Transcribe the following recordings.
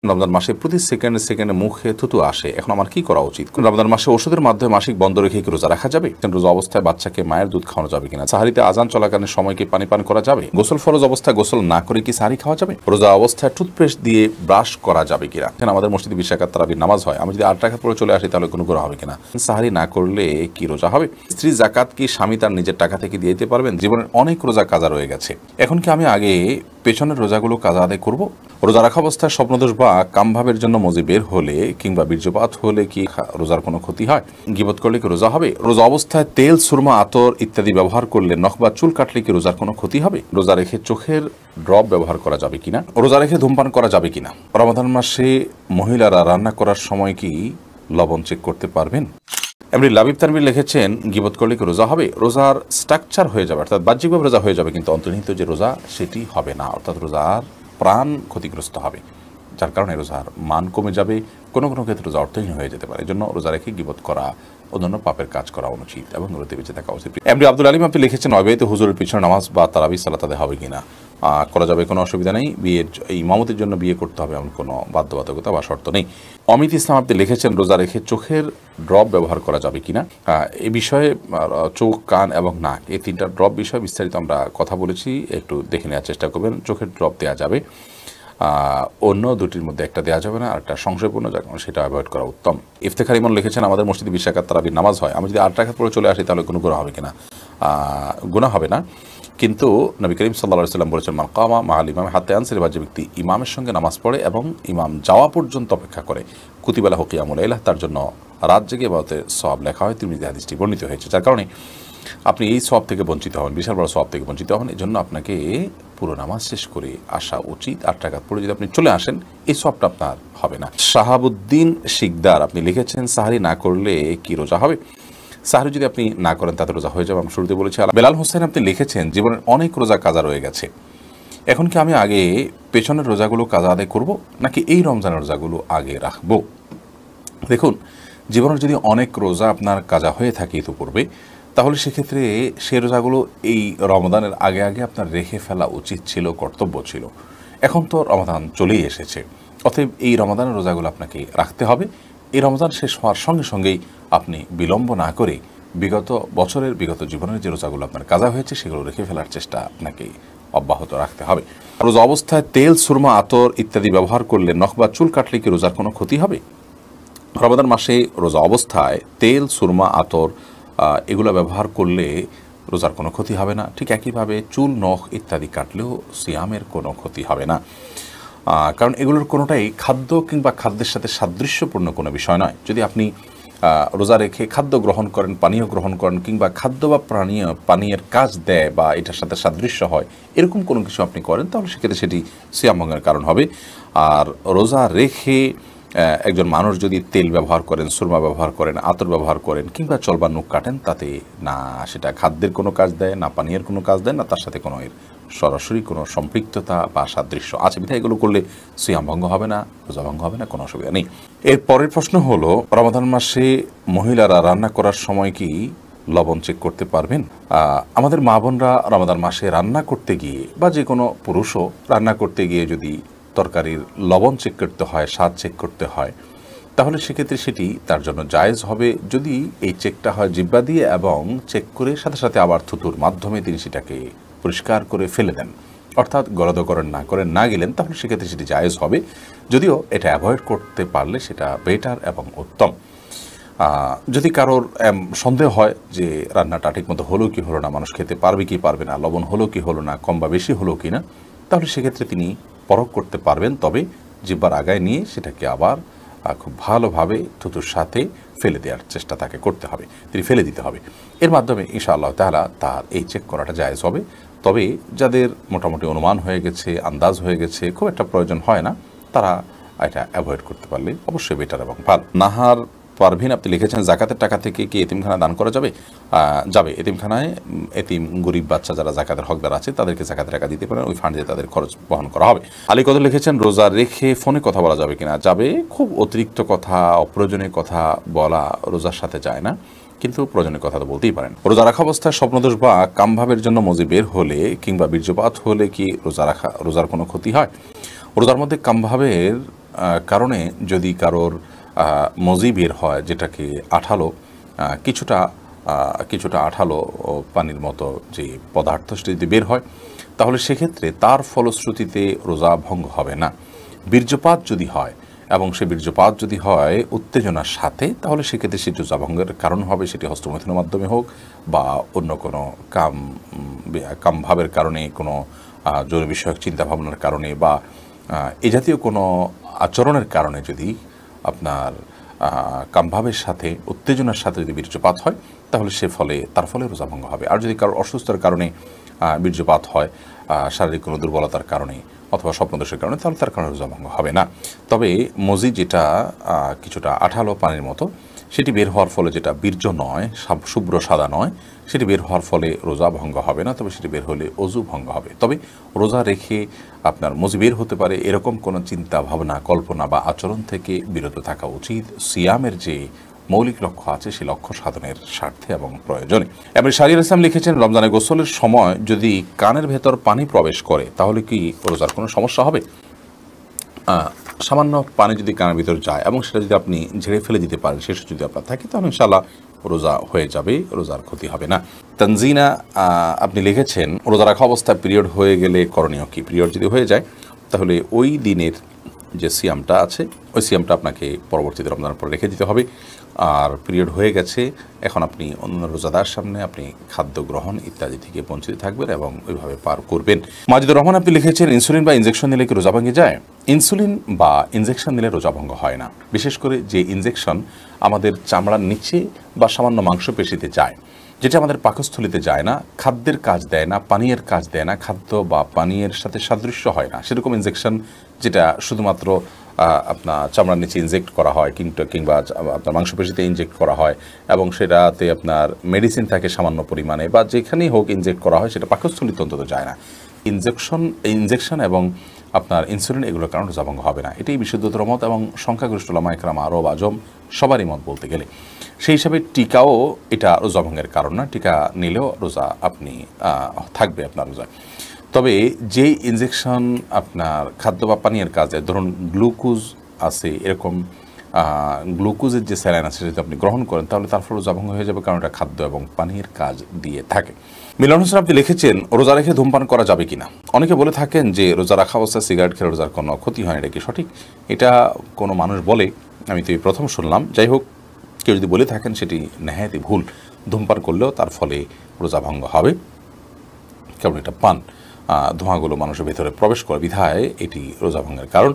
রমজান মাসে প্রতি সেকেন্ডে সেকেন্ডে মুখে থুতু আসে, এখন আমার কি করা উচিত? রমজান মাসে ওষুধের মাধ্যমে মাসিক বন্ধ রেখে কি রোজা রাখা যাবে? রোজা অবস্থায় বাচ্চাকে মায়ের দুধ খাওয়ানো যাবে কিনা? সাহারিতে আজান চলাকালীন সময় কি পানি পান করা যাবে? গোসল ফরজ অবস্থায় গোসল না করে কি সাহারি খাওয়া যাবে? রোজা অবস্থায় টুথপেস্ট দিয়ে ব্রাশ করা যাবে কিনা? আমাদের মসজিদে 20 রাকাত তারাবির নামাজ হয়, আমি যদি 8 রাকাত পরে চলে আসি তাহলে কোনো গুনাহ হবে কিনা? সাহারি না করলে কি রোজা হবে? স্ত্রী জাকাত কি স্বামী তার নিজের টাকা থেকে দিয়ে দিতে পারবেন? জীবনের অনেক রোজা কাজা রয়ে গেছে, এখন কি আমি আগে পেছনের রোজাগুলো কাজা আদায় করব? রোজা রাখা অবস্থায় স্বপ্নদোষ বা কামভাবের জন্য মজি বের হলে কিংবা বীর্যপাত হলে কি রোজার কোনো ক্ষতি হয়? গীবত করলে কি রোজা হবে? রোজা অবস্থায় তেল, সুরমা, আতর ইত্যাদি ব্যবহার করলে, নখ বা চুল কাটলে কি রোজার কোনো ক্ষতি হবে? রোজা রেখে চোখের ড্রপ ব্যবহার করা যাবে কিনা? রোজা রেখে ধূমপান করা যাবে কিনা? রমাদান মাসে মহিলারা রান্না করার সময় কি লবণ চেক করতে পারবেন? এমনি লাবিব তানভীর লিখেছেন, গীবত করলে কি রোজা হবে? রোজার স্ট্রাকচার হয়ে যাবে, অর্থাৎ বাহ্যিকভাবে রোজা হয়ে যাবে, কিন্তু অন্তর্নিহিত যে রোজা সেটি হবে না, অর্থাৎ রোজার প্রাণ ক্ষতিগ্রস্ত হবে, যার কারণে রোজার মান কমে যাবে, কোনো কোনো ক্ষেত্রে রোজা অর্থহীন হয়ে যেতে পারে। এজন্য রোজা রেখে গীবত করা, অন্যান্য পাপের কাজ করা অনুচিত এবং রোজে বেঁচে থাকা উচিত। এমনি আব্দুল আলিম আপনি লিখেছেন, অবিবাহিত হুজুরের পিছনে নামাজ বা তারাবি সালাত আদায় হবে কিনা? করা যাবে, কোনো অসুবিধা নেই। বিয়ের ইমামতির জন্য বিয়ে করতে হবে এমন কোনো বাধ্যবাধকতা বা শর্ত নেই। অমিত ইসলাম আপনি লিখেছেন, রোজা রেখে চোখের ড্রপ ব্যবহার করা যাবে কিনা? এই বিষয়ে চোখ, কান এবং নাক, এই 3টা ড্রপ বিষয়ে বিস্তারিত আমরা কথা বলেছি, একটু দেখে নেওয়ার চেষ্টা করবেন। চোখের ড্রপ দেওয়া যাবে, অন্য দুটির মধ্যে একটা দেওয়া যাবে না, আর একটা সংশয়পূর্ণ, যার কারণে সেটা অ্যাভয়েড করা উত্তম। ইফতেখার ইমন লিখেছেন, আমাদের মসজিদে 20 রাকাত তারাবির নামাজ হয়, আমি যদি 8 রাকাত পরে চলে আসি তাহলে কোনো গুনাহ হবে কিনা? গুনাহ হবে না, কিন্তু নবী করিম সাল্লাল্লাহু আলাইহি ওয়াসাল্লাম বলেছেন, মান কামা মাআল ইমাম হাত্তা ইয়ানসিরিফ, যে ব্যক্তি ইমামের সঙ্গে নামাজ পড়ে এবং ইমাম যাওয়া পর্যন্ত অপেক্ষা করে, কুতিবা লাহু কিয়ামুল লাইল, তার জন্য রাত জেগে ইবাদতের সওয়াব লেখা হয়। তিরমিজি হাদিসটি বর্ণিত হয়েছে, যার কারণে আপনি এই সওয়াব থেকে বঞ্চিত হবেন, বিশাল বড় সওয়াব থেকে বঞ্চিত হবেন। এই জন্য আপনাকে পুরো নামাজ শেষ করে আসা উচিত। 8 রাকাত পড়ে যদি আপনি চলে আসেন, এই সওয়াবটা আপনার হবে না। শাহাবুদ্দিন শিকদার আপনি লিখেছেন, সাহারি না করলে কি রোজা হবে? সাহারি যদি আপনি না করেন তাতে রোজা হয়ে যাবে, আমি শুরুতে বলেছি। বেলাল হোসেন আপনি লিখেছেন, জীবনের অনেক রোজা কাজা রয়ে গেছে, এখন কি আমি আগে পেছনের রোজাগুলো কাজা আদায় করব, নাকি এই রমজানের রোজাগুলো আগে রাখবো? দেখুন, জীবনের যদি অনেক রোজা আপনার কাজা হয়ে থাকে ইতিপূর্বে, তাহলে সেক্ষেত্রে সে রোজাগুলো এই রমজানের আগে আগে আপনার রেখে ফেলা উচিত ছিল, কর্তব্য ছিল। এখন তো রমাদান চলেই এসেছে, অতএব এই রমাদানের রোজাগুলো আপনাকে রাখতে হবে। এই রমজান শেষ হওয়ার সঙ্গে সঙ্গেই আপনি বিলম্ব না করে বিগত বছরের, বিগত জীবনের যে রোজাগুলো আপনার কাজা হয়েছে সেগুলো রেখে ফেলার চেষ্টা আপনাকে অব্যাহত রাখতে হবে। রোজা অবস্থায় তেল, সুরমা, আতর ইত্যাদি ব্যবহার করলে, নখ বা চুল কাটলে কি রোজার কোনো ক্ষতি হবে? রমাদান মাসে রোজা অবস্থায় তেল, সুরমা, আতর এগুলো ব্যবহার করলে রোজার কোনো ক্ষতি হবে না। ঠিক একইভাবে চুল, নখ ইত্যাদি কাটলেও সিয়ামের কোনো ক্ষতি হবে না, কারণ এগুলোর কোনোটাই খাদ্য কিংবা খাদ্যের সাথে সাদৃশ্যপূর্ণ কোনো বিষয় নয়। যদি আপনি রোজা রেখে খাদ্য গ্রহণ করেন, পানীয় গ্রহণ করেন, কিংবা খাদ্য বা পানীয়ের কাজ দেয় বা এটার সাথে সাদৃশ্য হয়, এরকম কোনো কিছু আপনি করেন, তাহলে সেক্ষেত্রে সেটি সিয়াম ভঙ্গের কারণ হবে। আর রোজা রেখে একজন মানুষ যদি তেল ব্যবহার করেন, সুরমা ব্যবহার করেন, আতর ব্যবহার করেন, কিংবা চলবা নখ কাটেন, তাতে না সেটা খাদ্যের কোনো কাজ দেয়, না পানীয়ের কোনো কাজ দেয়, না তার সাথে কোনো এর সরাসরি কোনো সম্পৃক্ততা বা সাদৃশ্য আছে, বিধায় এগুলো করলে সিয়াম ভঙ্গ হবে না, রোজা ভঙ্গ হবে না, কোনো অসুবিধা নেই। এর পরের প্রশ্ন হলো, রমাদান মাসে মহিলারা রান্না করার সময় কি লবণ চেক করতে পারবেন? আমাদের মা বোনরা রমাদান মাসে রান্না করতে গিয়ে, বা যে কোনো পুরুষও রান্না করতে গিয়ে যদি তরকারির লবণ চেক করতে হয়, স্বাদ চেক করতে হয়, তাহলে সেক্ষেত্রে সেটি তার জন্য জায়েজ হবে, যদি এই চেকটা হয় জিহ্বা দিয়ে এবং চেক করে সাথে সাথে আবার থুতুর মাধ্যমে তিনি সেটাকে পরিষ্কার করে ফেলে দেন, অর্থাৎ গলদকরণ না করে না গেলেন, তাহলে সেক্ষেত্রে সেটি জায়েজ হবে। যদিও এটা অ্যাভয়েড করতে পারলে সেটা বেটার এবং উত্তম। যদি কারোর সন্দেহ হয় যে রান্নাটা ঠিকমতো হলো কি হলো না, মানুষ খেতে পারবে কি পারবে না, লবণ হলো কি হলো না, কম বা বেশি হলো কি না, তাহলে সেক্ষেত্রে তিনি পরখ করতে পারবেন, তবে জিহ্বার আগায় নিয়ে সেটাকে আবার খুব ভালোভাবে থুতুর সাথে ফেলে দেওয়ার চেষ্টা তাকে করতে হবে, তিনি ফেলে দিতে হবে। এর মাধ্যমে ইনশাআল্লাহ তাআলা তার এই চেক করাটা জায়েজ হবে। তবে যাদের মোটামুটি অনুমান হয়ে গেছে, আন্দাজ হয়ে গেছে, খুব একটা প্রয়োজন হয় না, তারা এটা অ্যাভয়েড করতে পারলে অবশ্যই বেটার এবং ভালো। নাহার পারভিন আপনি লিখেছেন, জাকাতের টাকা থেকে কি এতিমখানা দান করা যাবে? যাবে। এতিমখানায় এতিম গরিব বাচ্চা যারা জাকাতের হকদার আছে তাদেরকে জাকাতের টাকা দিতে পারেন, ওই ফান্ডে তাদের খরচ বহন করা হবে। আলী কদর লিখেছেন, রোজা রেখে ফোনে কথা বলা যাবে কিনা? যাবে। খুব অতিরিক্ত কথা, অপ্রয়োজনীয় কথা বলা রোজার সাথে যায় না, কিন্তু প্রয়োজনীয় কথা তো বলতেই পারেন। রোজা রাখা অবস্থায় স্বপ্নদোষ বা কামভাবের জন্য মজি বের হলে কিংবা বীর্যপাত হলে কি রোজার কোনো ক্ষতি হয়? রোজার মধ্যে কামভাবের কারণে যদি কারোর মজি বের হয়, যেটাকে আঠালো কিছুটা আঠালো পানির মতো যে পদার্থ সেটা যদি বের হয়, তাহলে সেক্ষেত্রে তার ফলশ্রুতিতে রোজা ভঙ্গ হবে না। বীর্যপাত যদি হয় এবং সে বীর্যপাত যদি হয় উত্তেজনার সাথে, তাহলে সেক্ষেত্রে সেটি রোজা ভঙ্গের কারণ হবে, সেটি হস্তমৈথুনের মাধ্যমে হোক বা অন্য কোনো কামভাবের কারণে, কোনো যৌন বিষয়ক চিন্তাভাবনার কারণে বা এ জাতীয় কোনো আচরণের কারণে যদি আপনার কামভাবের সাথে উত্তেজনার সাথে যদি বীর্যপাত হয়, তাহলে তার ফলে রোজা ভঙ্গ হবে। আর যদি কারোর অসুস্থতার কারণে বীর্যপাত হয়, শারীরিক কোনো দুর্বলতার কারণে অথবা স্বপ্নদোষের কারণে, তাহলে তার কারণে রোজা ভঙ্গ হবে না। তবে মজি যেটা কিছুটা আঠালো পানির মতো, সেটি বের হওয়ার ফলে, যেটা বীর্য নয়, শুভ্র সাদা নয়, সেটি বের হওয়ার ফলে রোজা ভঙ্গ হবে না। তবে সেটি বের হলে অজু ভঙ্গ হবে। তবে রোজা রেখে আপনার মজি বের হতে পারে এরকম কোনো চিন্তা ভাবনা, কল্পনা বা আচরণ থেকে বিরত থাকা উচিত, সিয়ামের যে মৌলিক লক্ষ্য আছে সেই লক্ষ্য সাধনের স্বার্থে এবং প্রয়োজনে। এবার শাহরিয়ার ইসলাম লিখেছেন, রমজানে গোসলের সময় যদি কানের ভেতর পানি প্রবেশ করে তাহলে কি রোজার কোনো সমস্যা হবে? সামান্য পানি যদি কানের ভিতর যায় এবং সেটা যদি আপনি ঝেড়ে ফেলে দিতে পারেন, শেষ যদি আপনার থাকে, তাহলে ইনশাআল্লাহ রোজা হয়ে যাবে, রোজার ক্ষতি হবে না। তানজিনা আপনি লিখেছেন, রোজা রাখা অবস্থায় পিরিয়ড হয়ে গেলে করণীয় কি? পিরিয়ড যদি হয়ে যায় তাহলে ওই দিনের যে সিয়ামটা আছে, ওই সিয়ামটা আপনাকে পরবর্তীতে রমজানের পর রেখে দিতে হবে। আর পিরিয়ড হয়ে গেছে, এখন আপনি অন্য রোজাদার সামনে আপনি খাদ্য গ্রহণ ইত্যাদি থেকে বঞ্চিত থাকবেন এবং ওইভাবে পার করবেন। মাজিদুর রহমান আপনি লিখেছেন, ইনসুলিন বা ইনজেকশন নিলে কি রোজা ভেঙে যায়? ইনসুলিন বা ইনজেকশন নিলে রোজা ভঙ্গ হয় না। বিশেষ করে যে ইনজেকশন আমাদের চামড়ার নিচে বা সামান্য মাংসপেশিতে যায়, যেটা আমাদের পাকস্থলিতে যায় না, খাদ্যের কাজ দেয় না, পানীয়ের কাজ দেয় না, খাদ্য বা পানীয়ের সাথে সাদৃশ্য হয় না, সেরকম ইনজেকশন যেটা শুধুমাত্র আপনার চামড়ার নিচে ইনজেক্ট করা হয় কিংবা আপনার মাংসপেশিতে ইনজেক্ট করা হয় এবং সেটাতে আপনার মেডিসিন থাকে সামান্য পরিমাণে, বা যেখানেই হোক ইনজেক্ট করা হয়, সেটা পাকস্থলিতে অন্তত যায় না। ইনজেকশন এবং আপনার ইনসুলিন এগুলোর কারণে রোজা ভঙ্গ হবে না। এটাই বিশুদ্ধতর মত এবং সংখ্যাগরিষ্ঠ উলামা ইকরাম, আরব, আজম সবারই মত বলতে গেলে। সেই হিসাবে টিকাও এটা রোজা ভঙ্গের কারণ না। টিকা নিলেও রোজা আপনি থাকবে আপনার রোজা। তবে যেই ইনজেকশন আপনার খাদ্য বা পানীয়ের কাজে, ধরুন গ্লুকোজ আছে, এরকম গ্লুকোজের যে স্যালাইন আছে যদি আপনি গ্রহণ করেন, তাহলে তার ফলে রোজা ভঙ্গ হয়ে যাবে, কারণ এটা খাদ্য এবং পানীয়ের কাজ দিয়ে থাকে। মিলন হোসেন আপনি লিখেছেন, রোজা রেখে ধূমপান করা যাবে কিনা? অনেকে বলে থাকেন যে রোজা রাখা অবস্থায় সিগারেট খেলে রোজার কোনো ক্ষতি হয় না। এটা কি সঠিক? এটা কোনো মানুষ বলে, আমি তো এই প্রথম শুনলাম। যাই হোক, কেউ যদি বলে থাকেন সেটি নেহায়েতই ভুল। ধূমপান করলেও তার ফলে রোজা ভঙ্গ হবে, কারণ এটা পান ধোঁয়াগুলো মানুষের ভেতরে প্রবেশ করে, বিধায় এটি রোজা ভঙ্গের কারণ।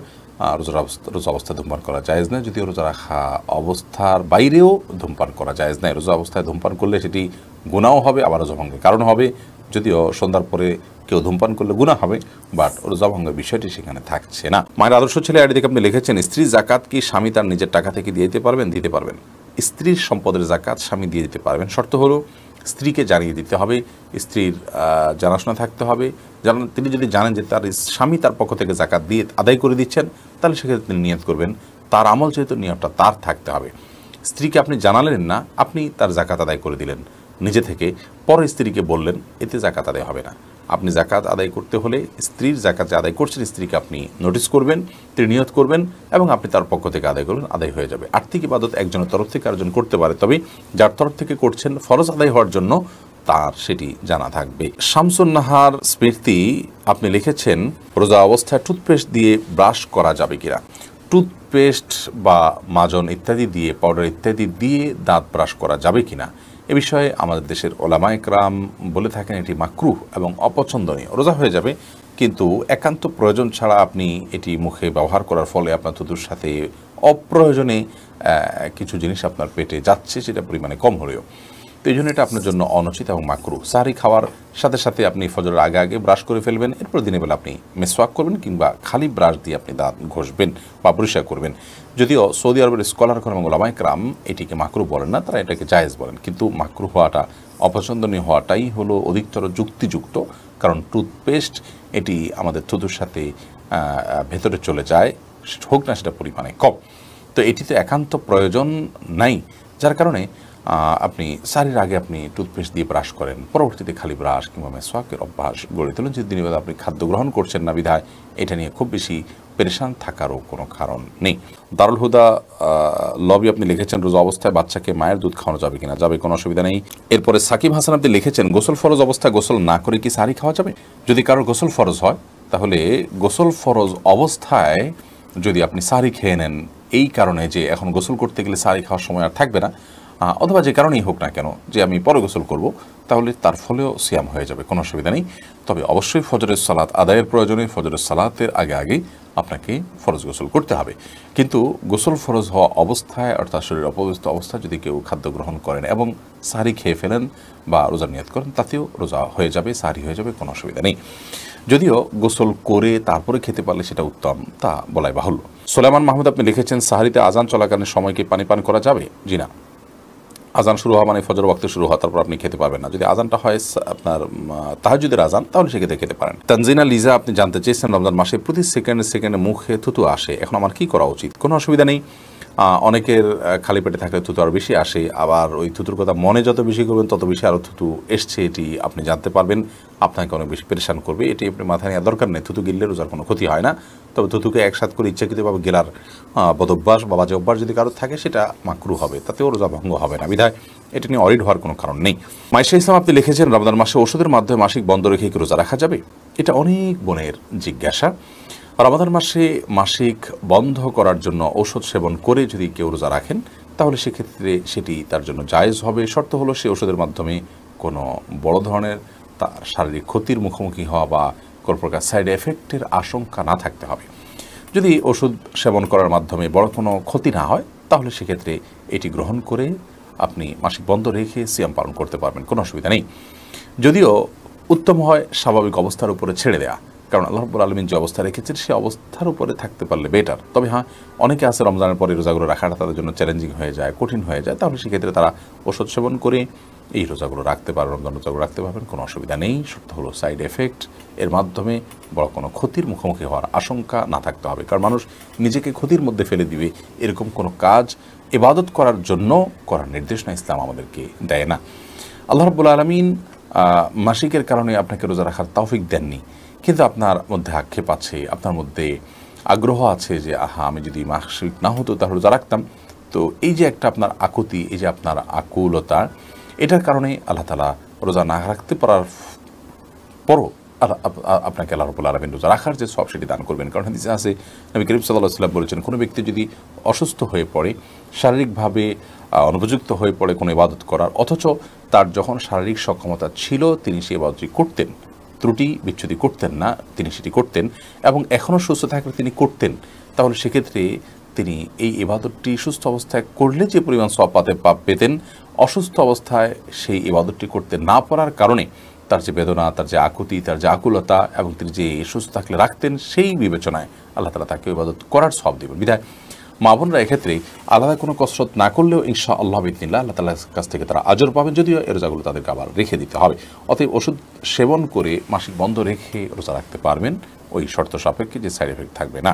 রোজা অবস্থায় ধূমপান করা জায়েজ নয়, যদিও রোজা রাখা অবস্থার বাইরেও ধূমপান করা জায়েজ নয়। রোজা অবস্থায় ধূমপান করলে সেটি গুনাহও হবে, আবার রোজা ভঙ্গের কারণ হবে। যদিও সন্ধ্যার পরে কেউ ধূমপান করলে গুনাহ হবে, বাট রোজা ভঙ্গের বিষয়টি সেখানে থাকছে না। মায়ের আদর্শ ছেলে আইডি থেকে আপনি লিখেছেন, স্ত্রীর জাকাত কি স্বামী তার নিজের টাকা থেকে দিয়ে দিতে পারবেন? দিতে পারবেন। স্ত্রীর সম্পদের জাকাত স্বামী দিয়ে দিতে পারবেন। শর্ত হলো স্ত্রীকে জানিয়ে দিতে হবে, স্ত্রীর জানাশোনা থাকতে হবে। তিনি যদি জানেন যে তার স্বামী তার পক্ষ থেকে জাকাত দিয়ে আদায় করে দিচ্ছেন, তাহলে সেক্ষেত্রে তিনি নিয়ত করবেন। তার আমল যেহেতু নিয়তটা তার থাকতে হবে। স্ত্রীকে আপনি জানালেন না, আপনি তার জাকাত আদায় করে দিলেন নিজে থেকে, পরে স্ত্রীকে বললেন, এতে জাকাত আদায় হবে না। আপনি জাকাত আদায় করতে হলে স্ত্রীর জাকাত যে আদায় করছেন, স্ত্রীকে আপনি নোটিস করবেন, তিনি নিয়ত করবেন এবং আপনি তার পক্ষ থেকে আদায় করবেন, আদায় হয়ে যাবে। আর্থিক ইবাদত একজনের তরফ থেকে আরেকজন করতে পারে, তবে যার তরফ থেকে করছেন ফরজ আদায় হওয়ার জন্য তার সেটি জানা থাকবে। শামসুন নাহার স্মৃতি আপনি লিখেছেন, রোজা অবস্থায় টুথপেস্ট দিয়ে ব্রাশ করা যাবে কিনা? টুথপেস্ট বা মাজন ইত্যাদি দিয়ে, পাউডার ইত্যাদি দিয়ে দাঁত ব্রাশ করা যাবে কিনা, এ বিষয়ে আমাদের দেশের ওলামা ইকরাম বলে থাকেন এটি মাকরুহ এবং অপছন্দনীয়। রোজা হয়ে যাবে, কিন্তু একান্ত প্রয়োজন ছাড়া আপনি এটি মুখে ব্যবহার করার ফলে আপনার থুতুর সাথে অপ্রয়োজনে কিছু জিনিস আপনার পেটে যাচ্ছে, সেটা পরিমাণে কম হলেও। তো এই জন্য এটা আপনার জন্য অনুচিত এবং মাকরুহ। সাহরি খাওয়ার সাথে সাথে আপনি ফজরের আগে আগে ব্রাশ করে ফেলবেন, এরপর দিনের বেলা আপনি মেসওয়াক করবেন কিংবা খালি ব্রাশ দিয়ে আপনি দাঁত ঘষবেন বা পরিষ্কার করবেন। যদিও সৌদি আরবের স্কলারগণ এবং ওলামা ইকরাম এটিকে মাকরুহ বলেন না, তারা এটাকে জায়েজ বলেন। কিন্তু মাকরুহ হওয়াটা, অপছন্দনীয় হওয়াটাই হলো অধিকতর যুক্তিযুক্ত, কারণ টুথপেস্ট এটি আমাদের থুতুর সাথে ভেতরে চলে যায়, হোক না সেটা পরিমাণে কম। তো এটিতে একান্ত প্রয়োজন নাই, যার কারণে আপনি সারির আগে আপনি টুথপেস্ট দিয়ে ব্রাশ করেন, পরবর্তীতে খালি ব্রাশ কিংবা মেসওয়াকের অভ্যাস গড়ে তোলেন। যে দিনের বেলা আপনি খাদ্য গ্রহণ করছেন না বিধায় এটা নিয়ে খুব বেশি পেরেশান থাকারও কোনো কারণ নেই। দারুল হুদা লবি আপনি লিখেছেন রোজা অবস্থায় বাচ্চাকে মায়ের দুধ খাওয়ানো যাবে কিনা? যাবে, কোনো অসুবিধা নেই। এরপরে সাকিব হাসান আপনি লিখেছেন গোসল ফরজ অবস্থায় গোসল না করে কি সাহরি খাওয়া যাবে? যদি কারোর গোসল ফরজ হয় তাহলে গোসল ফরজ অবস্থায় যদি আপনি সাহরি খেয়ে নেন এই কারণে যে এখন গোসল করতে গেলে সাহরি খাওয়ার সময় আর থাকবে না, অথবা যে কারণেই হোক না কেন যে আমি পরে গোসল করব, তাহলে তার ফলেও সিয়াম হয়ে যাবে, কোনো অসুবিধা নেই। তবে অবশ্যই ফজরের সালাত আদায়ের প্রয়োজনে ফজরের সালাতের আগে আগেই আপনাকে ফরজ গোসল করতে হবে। কিন্তু গোসল ফরজ হওয়া অবস্থায় অর্থাৎ শরীর অপবিত্র অবস্থায় যদি কেউ খাদ্য গ্রহণ করেন এবং সাহরি খেয়ে ফেলেন বা রোজার নিয়ত করেন তাতেও রোজা হয়ে যাবে, সাহরি হয়ে যাবে, কোনো অসুবিধা নেই। যদিও গোসল করে তারপরে খেতে পারলে সেটা উত্তম, তা বলাই বাহুল্য। সোলাইমান মাহমুদ আপনি লিখেছেন সাহরিতে আজান চলাকালীন সময়কে পানি পান করা যাবে? জি না। আজান শুরু হওয়া মানে ফজর ওয়াক্তে শুরু হওয়া, তারপর আপনি খেতে পারবেন না। যদি আজানটা হয় আপনার তাহাজ্জুদের আজান তাহলে সেক্ষেত্রে খেতে পারেন। তানজিনা লিজা আপনি জানতে চেয়েছেন রমজান মাসে প্রতি সেকেন্ডে মুখে থুতু আসে, এখন আমার কি করা উচিত? কোনো অসুবিধা নেই। অনেকের খালি পেটে থাকলে থুতু আরও বেশি আসে, আবার ওই থুতুর কথা মনে যত বেশি করবেন তত বেশি আরও থুতু এসছে এটি আপনি জানতে পারবেন, আপনাকে অনেক বেশি পেরেশান করবে। এটি আপনি মাথায় নেওয়ার দরকার নেই। থুতু গিললে রোজার কোনো ক্ষতি হয় না। তবে থুতুকে একসাথ করে ইচ্ছাকৃতভাবে গেলার বদভ্যাস বা বাজে অভ্যাস যদি কারোর থাকে সেটা মাকরু হবে, তাতেও রোজা ভঙ্গ হবে না। বিধায় এটা নিয়ে অরিড হওয়ার কোনো কারণ নেই। মাইশা ইসলাম আপনি লিখেছেন রমজান মাসে ওষুধের মাধ্যমে মাসিক বন্ধ রেখে কি রোজা রাখা যাবে? এটা অনেক বোনের জিজ্ঞাসা। রমজান মাসে মাসিক বন্ধ করার জন্য ঔষধ সেবন করে যদি কেউ রোজা রাখেন তাহলে সেক্ষেত্রে সেটি তার জন্য জায়েজ হবে। শর্ত হলো সে ওষুধের মাধ্যমে কোনো বড় ধরনের তার শারীরিক ক্ষতির মুখোমুখি হওয়া বা কোনো প্রকার সাইড এফেক্টের আশঙ্কা না থাকতে হবে। যদি ওষুধ সেবন করার মাধ্যমে বড় কোনো ক্ষতি না হয় তাহলে সেক্ষেত্রে এটি গ্রহণ করে আপনি মাসিক বন্ধ রেখে সিয়াম পালন করতে পারবেন, কোনো অসুবিধা নেই। যদিও উত্তম হয় স্বাভাবিক অবস্থার উপরে ছেড়ে দেয়া, কারণ আল্লাহ রাব্বুল আলামিন যে অবস্থা রেখেছেন সে অবস্থার উপরে থাকতে পারলে বেটার। তবে হ্যাঁ, অনেকে আছে রমজানের পরে রোজাগুলো রাখাটা তাদের জন্য চ্যালেঞ্জিং হয়ে যায়, কঠিন হয়ে যায়, তাহলে সেক্ষেত্রে তারা ওষুধ সেবন করে এই রোজাগুলো রাখতে পারে, রমজান রোজাগুলো রাখতে পারবেন, কোনো অসুবিধা নেই। শর্ত হলো সাইড এফেক্ট এর মাধ্যমে বড় কোনো ক্ষতির মুখোমুখি হওয়ার আশঙ্কা না থাকতে হবে। কারণ মানুষ নিজেকে ক্ষতির মধ্যে ফেলে দিবে এরকম কোনো কাজ ইবাদত করার জন্য করার নির্দেশনা ইসলাম আমাদেরকে দেয় না। আল্লাহ রাব্বুল আলামিন মাসিকের কারণে আপনাকে রোজা রাখার তৌফিক দেননি, কিন্তু আপনার মধ্যে আক্ষেপ আছে, আপনার মধ্যে আগ্রহ আছে যে আহা আমি যদি মাসিক না হতো তাহলে রোজা রাখতাম। তো এই যে একটা আপনার আকুতি, এই যে আপনার আকুলতা, এটার কারণে আল্লাহ তাআলা রোজা না রাখতে পারার পরও আপনাকে আল্লাহ রাব্বুল আলামিন রোজা রাখার যে সওয়াব সেটি দান করবেন। কারণ হাদিসে আছে নবী করিম সাল্লাল্লাহু আলাইহি ওয়াসাল্লাম বলেছেন কোনো ব্যক্তি যদি অসুস্থ হয়ে পড়ে, শারীরিকভাবে অনুপযুক্ত হয়ে পড়ে কোনো ইবাদত করার, অথচ তার যখন শারীরিক সক্ষমতা ছিল তিনি সেই ইবাদতটি করতেন, ত্রুটি বিচ্যুতি করতেন না, তিনি সেটি করতেন এবং এখনও সুস্থ থাকলে তিনি করতেন, তাহলে সেক্ষেত্রে তিনি এই ইবাদতটি সুস্থ অবস্থায় করলে যে পরিমাণ সওয়াব পেতেন, অসুস্থ অবস্থায় সেই ইবাদতটি করতে না পারার কারণে তার যে বেদনা, তার যে আকুতি, তার যে আকুলতা এবং তিনি যে সুস্থ থাকলে রাখতেন সেই বিবেচনায় আল্লাহ তাআলা তাকে ইবাদত করার সওয়াব দেবেন। বিধায় মা বোনরা এক্ষেত্রে আলাদা কোনো কসরত না করলেও ইনশাআল্লাহ বিইذনিল্লাহ আল্লাহ তাআলার কাছ থেকে তারা আজর পাবেন, যদিও এর রোজাগুলো তাদেরকে আবার রেখে দিতে হবে। অতএব ওষুধ সেবন করে মাসিক বন্ধ রেখে রোজা রাখতে পারবেন ওই শর্ত সাপেক্ষে যে সাইড এফেক্ট থাকবে না।